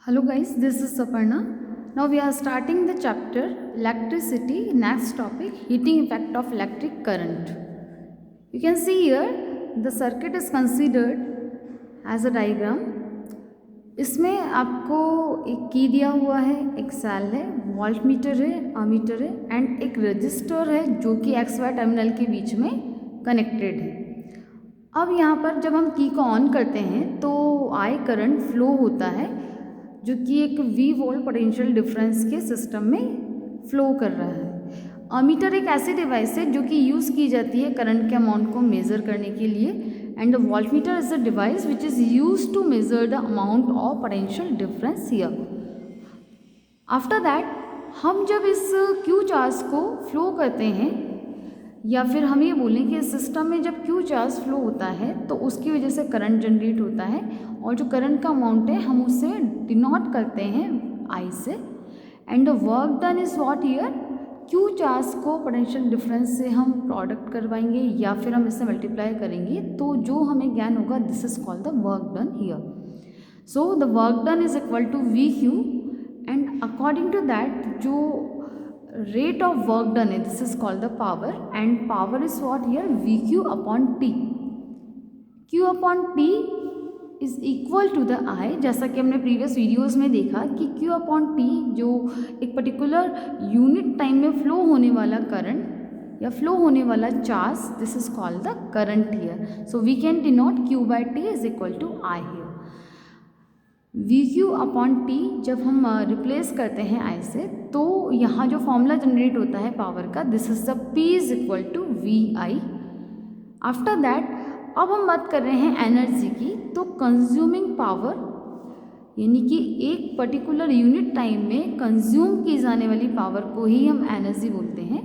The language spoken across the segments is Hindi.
Hello guys, this is Saparna. Now we are starting the chapter electricity. Next topic, heating effect of electric current. You can see here the circuit is considered as a diagram. इसमें आपको एक की दिया हुआ है, एक सेल है, वोल्ट मीटर है, अमीटर है एंड एक रजिस्टर है जो कि एक्स वाई टर्मिनल के बीच में कनेक्टेड है। अब यहाँ पर जब हम की को ऑन करते हैं तो आई करंट फ्लो होता है जो कि एक वी वोल्ट पोटेंशियल डिफरेंस के सिस्टम में फ्लो कर रहा है। अमीटर एक ऐसी डिवाइस है जो कि यूज़ की जाती है करंट के अमाउंट को मेज़र करने के लिए and the voltmeter is a device which is use to measure the amount of potential difference here. After that हम जब इस क्यू चार्ज को फ्लो करते हैं या फिर हम ये बोलें कि सिस्टम में जब क्यू चार्ज फ्लो होता है तो उसकी वजह से करंट जनरेट होता है और जो करंट का अमाउंट है हम उससे डिनोट करते हैं आई से and the work done is what here. Q charge को पोटेंशियल डिफरेंस से हम प्रोडक्ट करवाएंगे या फिर हम इससे मल्टीप्लाई करेंगे तो जो हमें ज्ञान होगा this is called the work done here. So the work done is equal to V Q and according to that जो rate of work done is this is called the power and power is what here vq upon t। q upon t is equal to the I, जैसा कि हमने प्रीवियस वीडियोस में देखा कि q upon t जो एक पर्टिकुलर यूनिट टाइम में फ्लो होने वाला करंट या फ्लो होने वाला charge this is called the current here. So we can denote q by t is equal to I here. V Q upon T जब हम रिप्लेस करते हैं आई से तो यहाँ जो फॉर्मूला जनरेट होता है पावर का this is the P is equal to V I. After that अब हम बात कर रहे हैं एनर्जी की, तो कंज्यूमिंग पावर यानी कि एक पर्टिकुलर यूनिट टाइम में कंज्यूम की जाने वाली पावर को ही हम एनर्जी बोलते हैं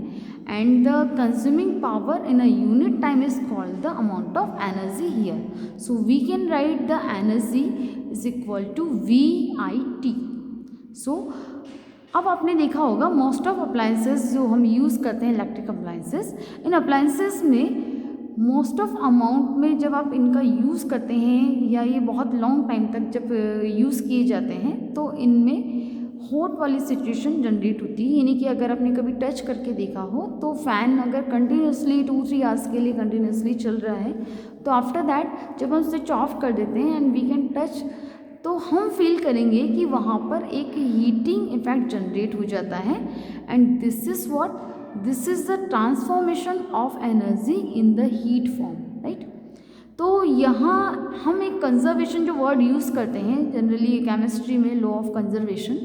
and the consuming power in a unit time is called the amount of energy here. So we can write the energy is equal to V I T. So अब आपने देखा होगा मोस्ट ऑफ अप्लायंसेस जो हम यूज़ करते हैं इलेक्ट्रिक अप्लायंसेस, इन अप्लायंसेस में मोस्ट ऑफ अमाउंट में जब आप इनका यूज़ करते हैं या ये बहुत लॉन्ग टाइम तक जब यूज़ किए जाते हैं तो इनमें हॉट वाली सिचुएशन जनरेट होती है। यानी कि अगर आपने कभी टच करके देखा हो तो फ़ैन अगर कंटिन्यूसली 2-3 आवर्स के लिए कंटिन्यूसली चल रहा है तो आफ्टर दैट जब हम स्विच ऑफ कर देते हैं एंड वी कैन टच तो हम फील करेंगे कि वहाँ पर एक हीटिंग इफेक्ट जनरेट हो जाता है and this is what this is the transformation of energy in the heat form, right. तो यहाँ हम एक कंजर्वेशन जो वर्ड यूज़ करते हैं जनरली केमिस्ट्री में लॉ ऑफ कंजर्वेशन,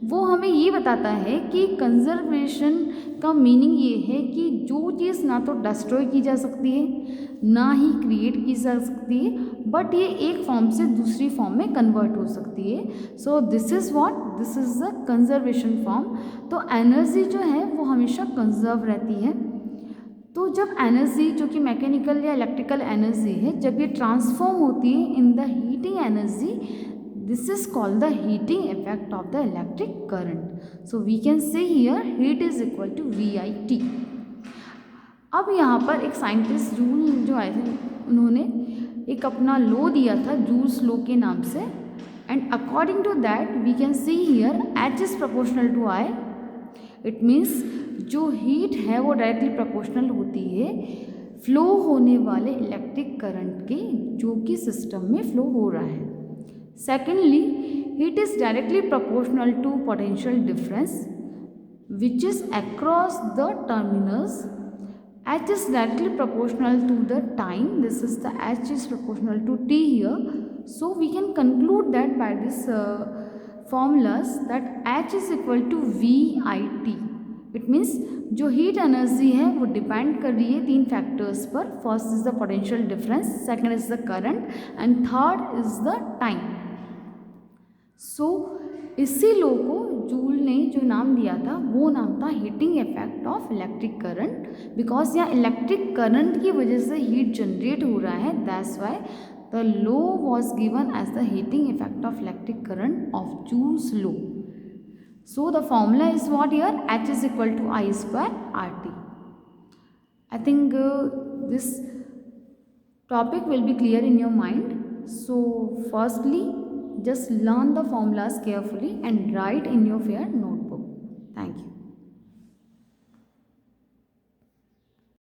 वो हमें ये बताता है कि कंजर्वेशन का मीनिंग ये है कि जो चीज़ ना तो डिस्ट्रॉय की जा सकती है ना ही क्रिएट की जा सकती है बट ये एक फॉर्म से दूसरी फॉर्म में कन्वर्ट हो सकती है। So this is what this is the conservation form. तो एनर्जी जो है वो हमेशा कंजर्व रहती है। तो जब एनर्जी जो कि मैकेनिकल या इलेक्ट्रिकल एनर्जी है जब ये ट्रांसफॉर्म होती है in the heating energy this is called the heating effect of the electric current. So we can say here heat is equal to V I T. अब यहाँ पर एक साइंटिस्ट जूल जो आए थे उन्होंने एक अपना लॉ दिया था जूल्स लॉ के नाम से and according to that we can see here H is proportional to I. It means जो हीट है वो डायरेक्टली प्रोपोर्शनल होती है फ्लो होने वाले इलेक्ट्रिक करंट के जो कि सिस्टम में फ्लो हो रहा है। Secondly heat is directly proportional to potential difference which is across the terminals. H is directly proportional to the time. This is the H is proportional to T here. So we can conclude that by this formulas that H is equal to VIT. It means जो हीट एनर्जी है वो डिपेंड कर रही है तीन फैक्टर्स पर। First is the potential difference, second is the current and third is the time. So इसी लॉ को जूल ने जो नाम दिया था वो नाम था heating effect of electric current because यहाँ इलेक्ट्रिक करंट की वजह से हीट जनरेट हो रहा है that's why the law was given as the heating effect of electric current of Joule's law. So the formula is what here H is equal to I square RT। I think this topic will be clear in your mind. So firstly just learn the formulas carefully and write in your fair notebook. Thank you.